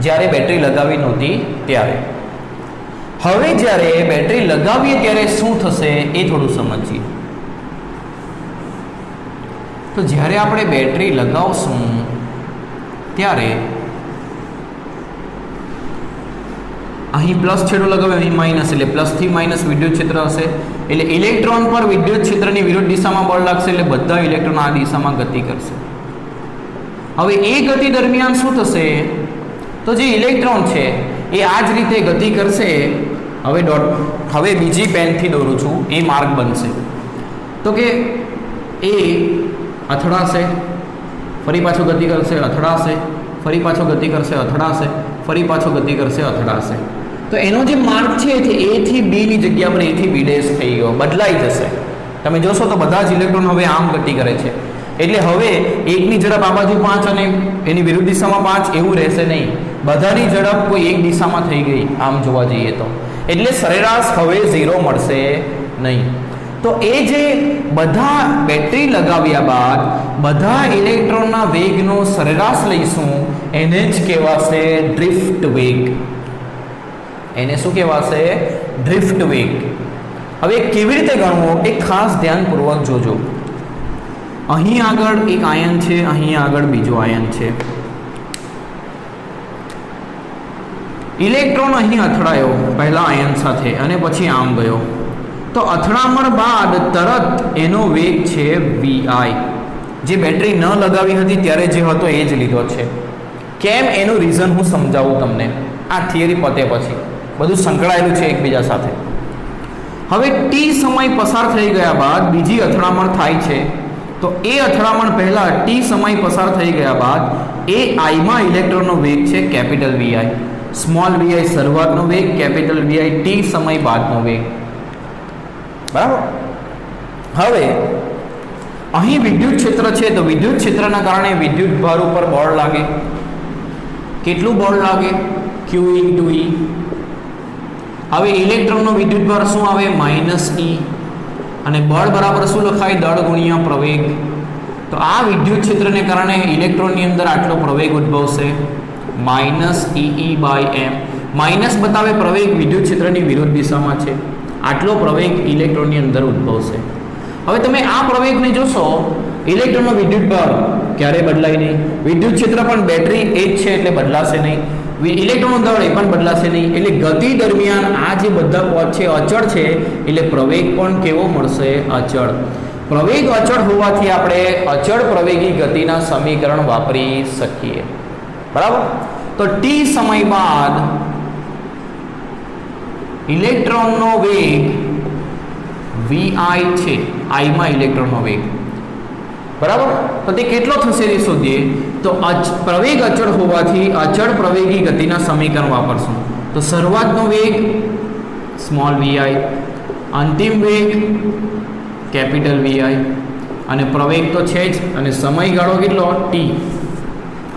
જ્યારે બેટરી લગાવી નહોતી ત્યારે. હવે જ્યારે બેટરી લગાવીએ ત્યારે શું થશે એ થોડું સમજીએ. તો જ્યારે આપણે બેટરી લગાવશું ત્યારે અહીં પ્લસ છેડો લગાવે, અહીં માઇનસ, એટલે પ્લસથી માઇનસ વિદ્યુત ક્ષેત્ર હશે. એટલે ઇલેક્ટ્રોન પર વિદ્યુત ક્ષેત્રની વિરુદ્ધ દિશામાં બળ લાગશે. એટલે બધા ઇલેક્ટ્રોન આ દિશામાં ગતિ કરશે. હવે એ ગતિ દરમિયાન શું થશે? તો જે ઇલેક્ટ્રોન છે એ આ જ રીતે ગતિ કરશે. હવે બીજી પેનથી દોરું છું, એ માર્ગ બનશે. તો કે એ અથડાશે, ફરી પાછો ગતિ કરશે, અથડાશે, ફરી પાછો ગતિ કરશે, અથડાશે, ફરી પાછો ગતિ કરશે, અથડાશે. તો એનો જે માર્ગ છે તે A થી B ની જગ્યા પર A થી B' થઈ ગયો, બદલાઈ જશે. તમે જોશો તો બધા જ ઇલેક્ટ્રોન હવે આમ ગતિ કરે છે. એટલે હવે એકની ઝડપ આ બાજુ 5 અને એની વિરુદ્ધ દિશામાં 5 એવું રહેશે નહીં. બધાની ઝડપ કોઈ એક દિશામાં થઈ ગઈ આમ જોવા જઈએ તો. એટલે સરેરાશ હવે 0 મળશે નહીં. તો એ જે બધા બેટરી લગાવ્યા બાદ બધા ઇલેક્ટ્રોનના વેગનો સરેરાશ લઈશું એને જ કહેવાશે ડ્રિફ્ટ વેગ. એને શું કહેવાશે? ડ્રિફ્ટ વેગ. હવે કેવી રીતે ગણવો એ ખાસ ધ્યાનપૂર્વક જોજો. અહીં આગળ એક આયન છે, અહીં આગળ બીજો આયન છે. ઇલેક્ટ્રોન અહીં અથડાયો પહેલા આયન સાથે અને પછી આમ ગયો. તો અથડામણ બાદ તરત એનો વેગ છે vi. જે બેટરી ન લગાવી હતી ત્યારે જે હતો એ જ લીધો છે. કેમ એનું રીઝન હું સમજાવું તમને આ થિયરી પતે પછી. બધું સંકળાયેલું છે એકબીજા સાથે. હવે t સમય પસાર થઈ ગયા બાદ બીજી અથડામણ થાય છે. તો એ અથડામણ પહેલાં t સમય પસાર થઈ ગયા બાદ એ આઈમાં ઇલેક્ટ્રોનનો વેગ છે કેપિટલ Vi. સ્મોલ vi શરૂઆતનો વેગ, કેપિટલ Vi t સમય બાદનો વેગ. બરાબર. હવે અહીં વિદ્યુત ક્ષેત્ર છે તો વિદ્યુત ક્ષેત્રના કારણે વિદ્યુત ભાર ઉપર બળ લાગે. કેટલું બળ લાગે? Q × E. હવે ઇલેક્ટ્રોનનો વિદ્યુત ભાર શું આવે? -E. અને બળ બરાબર શું લખાય? દળ ગુણ્યા પ્રવેગ. તો આ વિદ્યુત ક્ષેત્રને કારણે ઇલેક્ટ્રોનની અંદર આટલો પ્રવેગ ઉદ્ભવશે -EE/m. માઇનસ બતાવે પ્રવેગ વિદ્યુત ક્ષેત્રની વિરુદ્ધ દિશામાં છે. આટલો પ્રવેગ ઇલેક્ટ્રોનની અંદર ઉદ્ભવશે. હવે તમે આ પ્રવેગને જોશો, ઇલેક્ટ્રોનનો વિદ્યુત ભાર ક્યારે બદલાય નહીં. વિદ્યુત ક્ષેત્ર પણ બેટરી એ જ છે એટલે બદલાશે નહીં. ઇલેક્ટ્રોનનું દળ એ પણ બદલાશે નહીં. એટલે ગતિ દરમિયાન આ જે બધા પદ છે અચળ છે, એટલે પ્રવેગ પણ કેવો મળશે? અચળ. પ્રવેગ અચળ હોવાથી આપણે અચળ પ્રવેગી ગતિના સમીકરણ વાપરી શકીએ. બરાબર. તો t સમય બાદ ઇલેક્ટ્રોનનો વેગ vi છે. I માં ઇલેક્ટ્રોનનો વેગ. બરાબર. તો તે કેટલો થશે તે શોધીએ. તો પ્રવેગ અચળ હોવાથી અચળ પ્રવેગી ગતિના સમીકરણ વાપરશું. તો શરૂઆતનો વેગ સ્મોલ vi, અંતિમ વેગ કેપિટલ Vi, અને પ્રવેગ તો છે જ, અને સમયગાળો કેટલો? t.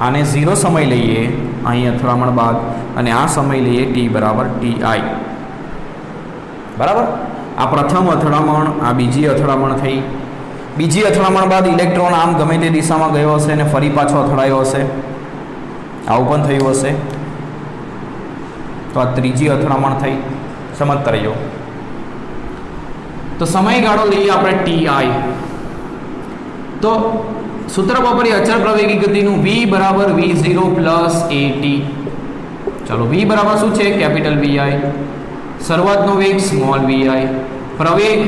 આને 0 સમય લઈએ અહીં અથડામણ બાદ, અને આ સમય લઈએ t બરાબર ti. બરાબર. આ પ્રથમ અથડામણ, આ બીજી અથડામણ થઈ. બીજી અથડામણ બાદ ઇલેક્ટ્રોન આમ ગમે તે દિશામાં ગયો હશે અને ફરી પાછો અથડાયો હશે. આવું પણ થયું હશે. તો આ ત્રીજી અથડામણ થઈ. સમજતા રહ્યો. તો સમયગાળો લઈએ આપણે ti. તો સૂત્ર વાપરીએ અચળ પ્રવેગી ગતિનું. v બરાબર v0 પ્લસ at. ચાલો, v બરાબર શું છે? Capital Vi. શરૂઆતનો વેગ સ્મોલ vi, પ્રવેગ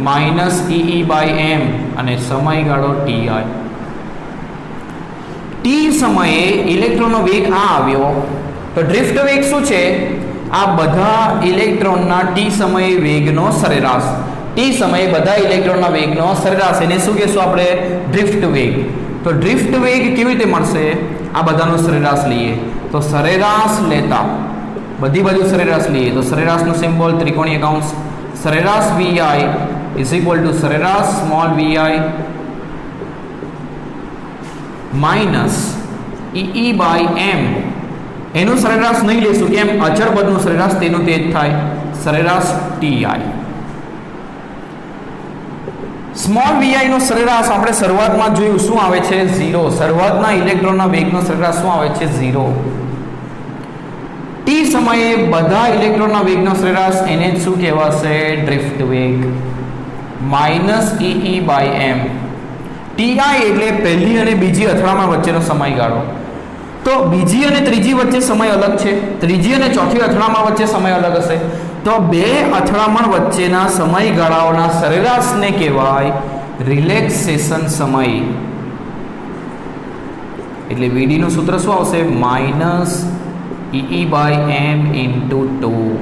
-EE/m, અને સમયગાળો ti. t સમયે ઇલેક્ટ્રોનનો વેગ આ આવ્યો. તો ડ્રિફ્ટ વેગ શું છે? આ બધા ઇલેક્ટ્રોનના t સમયે વેગનો સરેરાશ. t સમયે બધા ઇલેક્ટ્રોનના વેગનો સરેરાશ, એને શું કહેશું આપણે? ડ્રિફ્ટ વેગ. તો ડ્રિફ્ટ વેગ કેવી રીતે મળશે? આ બધાનો સરેરાશ લઈએ. તો સરેરાશ લેતા બધી બાજુ સરેરાશ લઈએ તો સરેરાશનો સિમ્બોલ ત્રિકોણીય કૌંસ. સરેરાશ vi ઇઝ ઇક્વલ ટુ સરેરાશ સ્મોલ vi માઇનસ EE/m. એનું સરેરાશ નહીં લેશું, કેમ? અચળ પદનું સરેરાશ તેનું તે જ થાય. સરેરાશ ti. સ્મોલ vi નો સરેરાશ આપણે શરૂઆતમાં જોયું શું આવે છે? 0. શરૂઆતના ઇલેક્ટ્રોનના વેગનો સરેરાશ શું આવે છે? 0. t સમયે બધા ઇલેક્ટ્રોનના વેગનો સરેરાશ, એને જ શું કહેવાશે? ડ્રિફ્ટ વેગ. -EE/m. ti એટલે પહેલી અને બીજી અથડામણ વચ્ચેનો સમયગાળો. તો બીજી અને ત્રીજી વચ્ચે સમય અલગ છે, ત્રીજી અને ચોથી અથડામણ વચ્ચે સમય અલગ હશે. તો બે અથડામણ વચ્ચેના સમયગાળાઓના સરેરાશને કહેવાય રિલેક્સેશન સમય. એટલે Vd નું સૂત્ર શું આવશે? -EE/m × 2.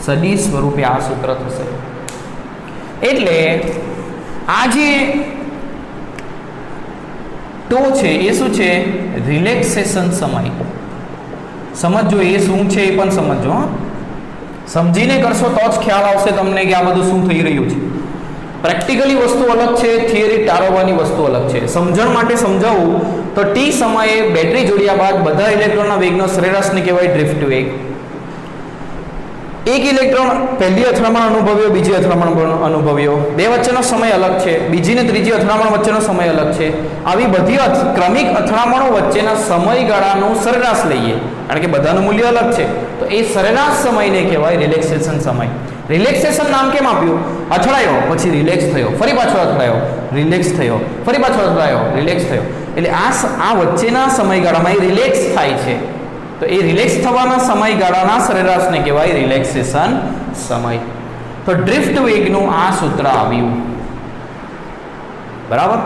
સદિશ સ્વરૂપે આ સૂત્ર થશે. એટલે આ જે ટો છે એ શું છે? રિલેક્સેશન સમય. સમજો એ શું છે એ પણ સમજો. સમજીને કરશો તો જ ખ્યાલ આવશે તમને કે આ બધું શું થઈ રહ્યું છે. પ્રેક્ટિકલી વસ્તુ અલગ છે, થિયરી તારવવાની વસ્તુ અલગ છે. સમજણ માટે સમજાવું તો t સમયે બેટરી જોડ્યા બાદ બધા ઇલેક્ટ્રોનના વેગનો સરેરાશને કહેવાય ડ્રિફ્ટ વેગ. એક ઇલેક્ટ્રોન પહેલી અથડામણ અનુભવ્યો, બીજી અથડામણ અનુભવ્યો, બે વચ્ચેનો સમય અલગ છે, બીજી ને ત્રીજી અથડામણ વચ્ચેનો સમય અલગ છે. આવી બધી ક્રમિક અથડામણો વચ્ચેના સમયગાળાનું સરેરાશ લઈએ, કારણ કે બધાનું મૂલ્ય અલગ છે. તો એ સરેરાશ સમયને કહેવાય રિલેક્સેશન સમય. રિલેક્સેશન નામ કેમ આપ્યું? અથડાયો પછી રિલેક્સ થયો, ફરી પાછો અથડાયો, રિલેક્સ થયો, ફરી પાછો અથડાયો, રિલેક્સ થયો. એટલે આ વચ્ચેના સમયગાળામાં એ રિલેક્સ થાય છે. તો એ રિલેક્સ થવાના સમયગાળાના સરેરાશને કહેવાય રિલેક્સેશન સમય. તો ડ્રિફ્ટ વેગનું આ સૂત્ર આવ્યું. બરાબર.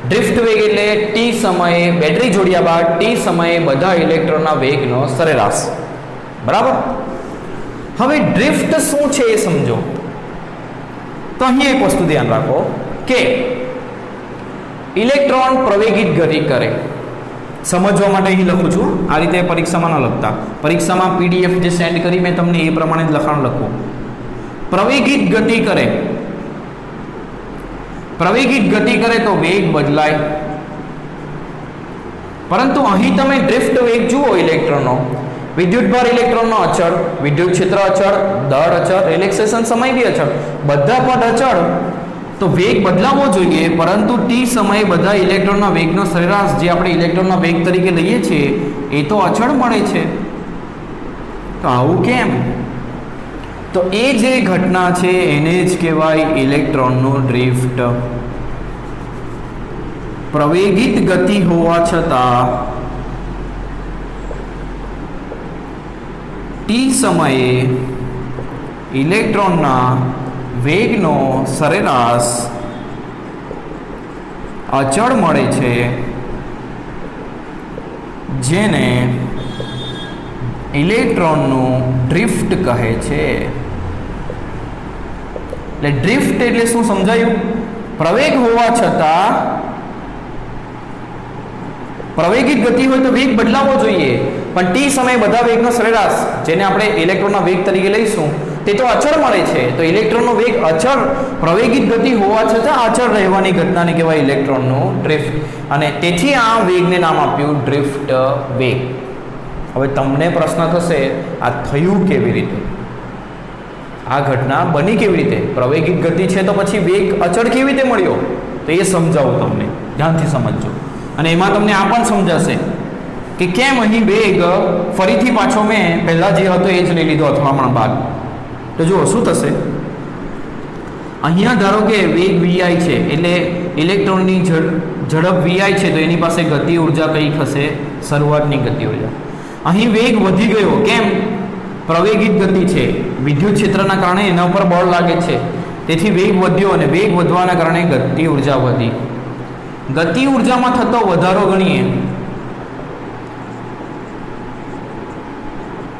ડ્રિફ્ટ વેગ એટલે t સમયે બેટરી જોડ્યા બાદ t સમયે બધા ઇલેક્ટ્રોનના વેગનો સરેરાશ. બરાબર. હવે ડ્રિફ્ટ શું છે એ સમજો. તો અહીં એક વસ્તુ ધ્યાન રાખો કે ઇલેક્ટ્રોન પ્રવેગિત ગતિ કરે. સમજવા માટે અહીં લખું છું, આ રીતે પરીક્ષામાં ન લખતા. પરીક્ષામાં PDF જે સેન્ડ કરી મેં તમને એ પ્રમાણે જ લખાણ લખવું. પ્રવેગિત ગતિ કરે પ્રવેગિત ગતિ કરે તો વેગ બદલાય, પરંતુ અહીં તમે ડ્રિફ્ટ વેગ જુઓ ઇલેક્ટ્રોનનો, વિદ્યુતભાર ઇલેક્ટ્રોનનો અચળ, વિદ્યુત ક્ષેત્ર અચળ, દળ અચળ, રિલેક્સેશન સમય બી અચળ, બધા પદ અચળ, તો વેગ બદલાવો જોઈએ, પરંતુ ટી સમયે બધા ઇલેક્ટ્રોનના વેગનો સરેરાશ જે આપણે ઇલેક્ટ્રોનના વેગ તરીકે લઈએ છીએ એ તો અચળ મળે છે. તો આવું કેમ? તો એ જે ઘટના છે એને જ કહેવાય ઇલેક્ટ્રોનનું ડ્રિફ્ટ. પ્રવેગિત ગતિ હોવા છતાં ટી સમયે ઇલેક્ટ્રોનના વેગનો સરેરાશ અચળ મળે છે, જેને ઇલેક્ટ્રોનનું ડ્રિફ્ટ કહે છે. એટલે ડ્રિફ્ટ એટલે શું સમજાયું? પ્રવેગ હોવા છતાં પ્રવેગિત ગતિ હોય તો વેગ બદલાવો જોઈએ, પણ ટી સમયે બધા વેગનો સરેરાશ જેને આપણે ઇલેક્ટ્રોનના વેગ તરીકે લઈશું તે તો અચળ મળે છે. તો ઇલેક્ટ્રોનનો વેગ અચળ, પ્રવેગિત ગતિ હોવા છતાં અચળ રહેવાની ઘટનાને કહેવાય ઇલેક્ટ્રોનનું ડ્રિફ્ટ, અને તેથી આ વેગને નામ આપ્યું ડ્રિફ્ટ વેગ. હવે તમને પ્રશ્ન થશે આ થયું કેવી રીતે, આ ઘટના બની કેવી રીતે? પ્રવેગિત ગતિ છે તો પછી વેગ અચળ કેવી રીતે મળ્યો? તો એ સમજાવું તમને, ધ્યાનથી સમજજો, અને એમાં તમને આ પણ સમજાશે કે કેમ અહીં વેગ ફરીથી પાછો મેં પહેલાં જે હતો એ જ લઈ લીધો અથડામણ બાદ. તો જુઓ શું થશે. અહીંયા ધારો કે વેગ વીઆઈ છે, એટલે ઇલેક્ટ્રોનની ઝડપ વીઆઈ છે, તો એની પાસે ગતિ ઉર્જા કઈ હશે? શરૂઆતની ગતિ ઉર્જા. અહીં વેગ વધી ગયો, કેમ? પ્રવેગિત ગતિ છે, વિદ્યુત ક્ષેત્રના કારણે એના ઉપર બળ લાગે છે, તેથી વેગ વધ્યો, અને વેગ વધવાના કારણે ગતિ ઉર્જા વધી. ગતિ ઉર્જામાં થતો વધારો ગણીએ,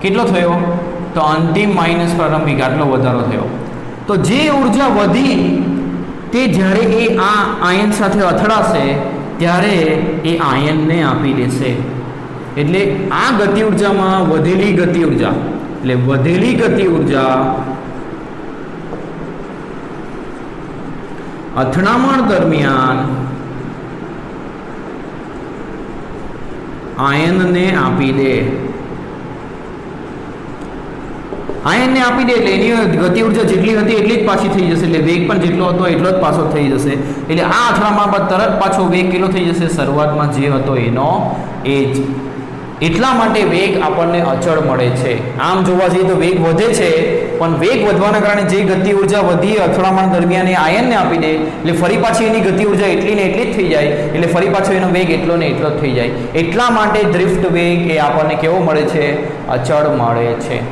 કેટલો થયો? તો અંતિમ માઇનસ પ્રારંભિક, આટલો વધારો થયો. તો જે ઉર્જા વધી તે જ્યારે એ આ આયન સાથે અથડાશે ત્યારે એ આયનને આપી દેશે. એટલે આ ગતિ ઉર્જામાં વધેલી ગતિ ઉર્જા, એટલે વધેલી ગતિ ઉર્જા અથડામણ દરમિયાન આયનને આપી દે. આયનને આપી દે એટલે એની ગતિ ઉર્જા જેટલી હતી એટલી જ પાછી થઈ જશે, એટલે વેગ પણ જેટલો હતો એટલો જ પાછો થઈ જશે. એટલે આ અથડામણ બાદ તરત પાછો વેગ કેટલો થઈ જશે? શરૂઆતમાં જે હતો એનો એ જ. એટલા માટે વેગ આપણને અચળ મળે છે. આમ જોવા જઈએ તો વેગ વધે છે, પણ વેગ વધવાના કારણે જે ગતિ ઉર્જા વધી અથડામણ દરમિયાન એ આયનને આપી દે, એટલે ફરી પાછી એની ગતિ ઉર્જા એટલી ને એટલી જ થઈ જાય, એટલે ફરી પાછો એનો વેગ એટલો ને એટલો જ થઈ જાય. એટલા માટે ડ્રિફ્ટ વેગ એ આપણને કેવો મળે છે? અચળ મળે છે.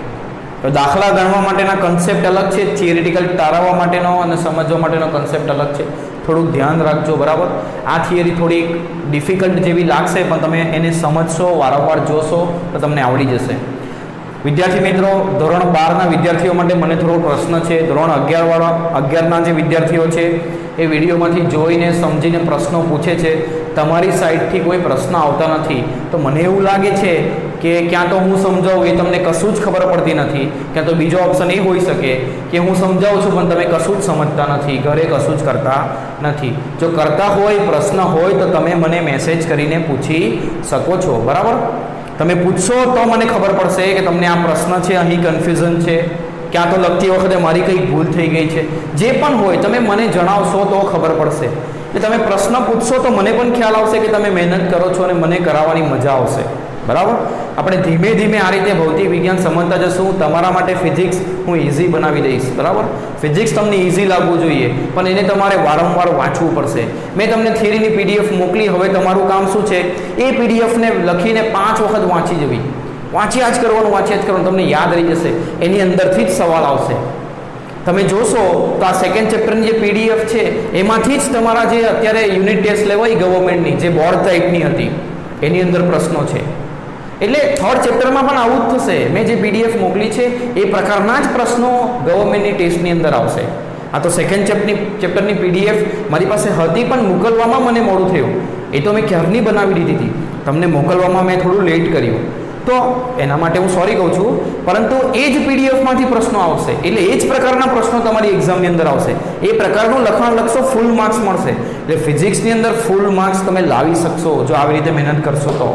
તો દાખલા ગણવા માટેના કન્સેપ્ટ અલગ છે, થિયરિટિકલ તારવવા માટેનો અને સમજવા માટેનો કન્સેપ્ટ અલગ છે. થોડુંક ધ્યાન રાખજો, બરાબર? આ થિયરી થોડીક ડિફિકલ્ટ જેવી લાગશે, પણ તમે એને સમજશો, વારંવાર જોશો તો તમને આવડી જશે. વિદ્યાર્થી મિત્રો, ધોરણ 12ના વિદ્યાર્થીઓ માટે મને થોડો પ્રશ્ન છે. ધોરણ 11ના જે વિદ્યાર્થીઓ છે એ વિડીયોમાંથી જોઈને સમજીને પ્રશ્નો પૂછે છે. તમારી સાઈડથી કોઈ પ્રશ્ન આવતા નથી, તો મને એવું લાગે છે કે ક્યાં તો હું સમજાવું એ તમને કશું જ ખબર પડતી નથી, ક્યાં તો બીજો ઓપ્શન એ હોઈ શકે કે હું સમજાવું છું પણ તમે કશું જ સમજતા નથી, ઘરે કશું જ કરતા નથી. જો કરતા હોય, પ્રશ્ન હોય તો તમે મને મેસેજ કરીને પૂછી શકો છો, બરાબર? તમે પૂછશો તો મને ખબર પડશે કે તમને આ પ્રશ્ન છે, અહીં કન્ફ્યુઝન છે, ક્યાં તો લખતી વખતે મારી કંઈક ભૂલ થઈ ગઈ છે. જે પણ હોય તમે મને જણાવશો તો ખબર પડશે. એટલે તમે પ્રશ્ન પૂછશો તો મને પણ ખ્યાલ આવશે કે તમે મહેનત કરો છો અને મને કરાવવાની મજા આવશે, બરાબર? આપણે ધીમે ધીમે આ રીતે ભૌતિક વિજ્ઞાન સમજતા જશું. તમારા માટે ફિઝિક્સ હું ઇઝી બનાવી દઈશ, બરાબર? ફિઝિક્સ તમને ઇઝી લાગવું જોઈએ, પણ એને તમારે વારંવાર વાંચવું પડશે. મેં તમને થિયરીની પીડીએફ મોકલી, હવે તમારું કામ શું છે? એ પીડીએફને લખીને 5 વખત વાંચી જવી. વાંચ્યા જ કરવાનું, વાંચ્યા જ કરવાનું, તમને યાદ રહી જશે. એની અંદરથી જ સવાલ આવશે. તમે જોશો તો આ સેકન્ડ ચેપ્ટરની જે પીડીએફ છે એમાંથી જ તમારા જે અત્યારે યુનિટ ટેસ્ટ લેવાય ગવર્મેન્ટની, જે બોર્ડ ટાઈપની હતી, એની અંદર પ્રશ્નો છે. એટલે થર્ડ ચેપ્ટરમાં પણ આવું જ થશે. મેં જે પીડીએફ મોકલી છે એ પ્રકારના જ પ્રશ્નો ગવર્મેન્ટની ટેસ્ટની અંદર આવશે. આ તો સેકન્ડ ચેપ્ટરની પીડીએફ મારી પાસે હતી, પણ મોકલવામાં મને મોડું થયું. એ તો મેં ક્યારની બનાવી દીધી હતી, તમને મોકલવામાં મેં થોડું લેટ કર્યું. તો એના માટે હું સોરી કહું છું, પરંતુ એ જ પીડીએફમાંથી પ્રશ્નો આવશે, એટલે એ જ પ્રકારના પ્રશ્નો તમારી એક્ઝામની અંદર આવશે. એ પ્રકારનું લખાણ લખશો, ફૂલ માર્ક્સ મળશે. એટલે ફિઝિક્સની અંદર ફૂલ માર્ક્સ તમે લાવી શકશો જો આવી રીતે મહેનત કરશો તો,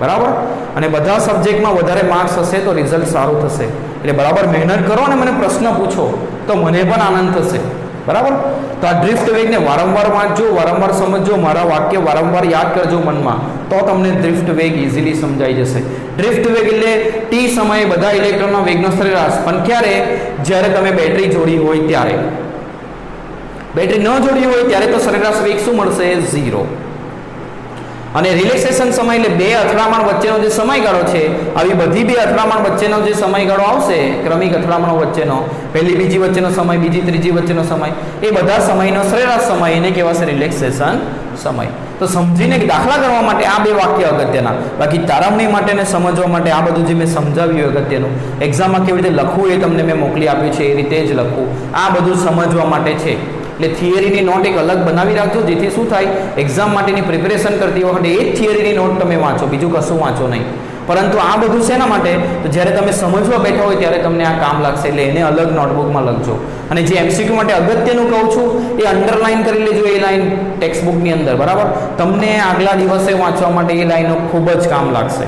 બરાબર. અને બધા સબ્જેક્ટમાં વધારે માર્ક્સ હશે તો રિઝલ્ટ સારું થશે. એટલે બરાબર મહેનત કરો અને મને પ્રશ્ન પૂછો તો મને પણ આનંદ થશે, બરાબર. તો આ ડ્રિફ્ટ વેગને વારંવાર વાંચજો, વારંવાર સમજજો, મારા વાક્ય વારંવાર યાદ કરજો મનમાં, તો તમને ડ્રિફ્ટ વેગ ઇઝીલી સમજાઈ જશે. ડ્રિફ્ટ વેગ એટલે ટી સમયે બધા ઇલેક્ટ્રોનનો વેગનો સરેરાશ, પણ ક્યારે? જ્યારે તમે બેટરી જોડી હોય ત્યારે. બેટરી ન જોડી હોય ત્યારે તો સરેરાશ વેગ શું મળશે? 0. અને રિલેક્સેશન સમય એટલે બે અથડામણ વચ્ચેનો જે સમયગાળો છે, આવી બધી બે અથડામણ વચ્ચેનો જે સમયગાળો આવશે, ક્રમિક અથડામણો વચ્ચેનો, પહેલી બીજી વચ્ચેનો સમય, બીજી ત્રીજી વચ્ચેનો સમય, એ બધા સમયનો સરેરાશ સમય એને કહેવાશે રિલેક્સેશન સમય. તો સમજીને દાખલા કરવા માટે આ બે વાક્ય અગત્યના, બાકી તારવણી માટે ને સમજવા માટે આ બધું જે મેં સમજાવ્યું અગત્યનું. એક્ઝામમાં કેવી રીતે લખવું એ તમને મેં મોકલી આપ્યું છે, એ રીતે જ લખવું, આ બધું સમજવા માટે છે. એટલે થિયરીની નોટ એક અલગ બનાવી રાખજો, જેથી શું થાય, એક્ઝામ માટેની પ્રિપેરેશન કરતી વખતે એ જ થિયરીની નોટ તમે વાંચો, બીજું કશું વાંચો નહીં. પરંતુ આ બધું શેના માટે? તો જ્યારે તમે સમજવા બેઠા હોય ત્યારે તમને આ કામ લાગશે, એટલે એને અલગ નોટબુકમાં લખજો. અને જે એમસીક્યુ માટે અગત્યનું કહું છું એ અંડરલાઇન કરી લેજો, એ લાઈન ટેક્સ્ટબુકની અંદર, બરાબર. તમને આગલા દિવસે વાંચવા માટે એ લાઈનો ખૂબ જ કામ લાગશે.